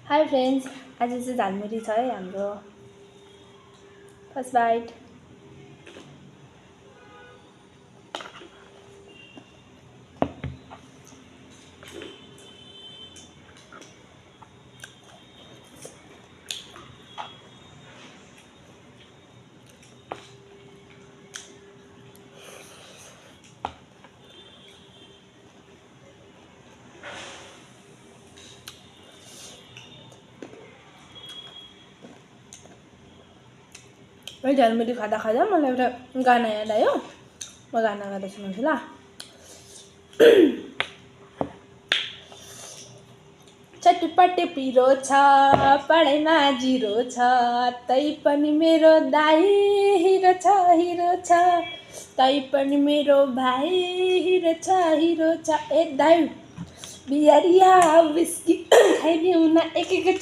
High friends, आज चाहिँ झालमुरी छ है हाम्रो फर्स्ट बाइट। है झालमुरी खाँदा खाँदा मलाई एउटा गाना याद आयो। म गाना गाएर सुनाउँछु ल। चटपटे पिरो छ, पढाइमा जिरो छ, तै पनि मेरो दाइ हिरो छ हिरो छ, तै पनि मेरो भाइ हिरो छ हिरो छ। ए दाइ बिहारिया विस्की खाइदिउँ न एक एक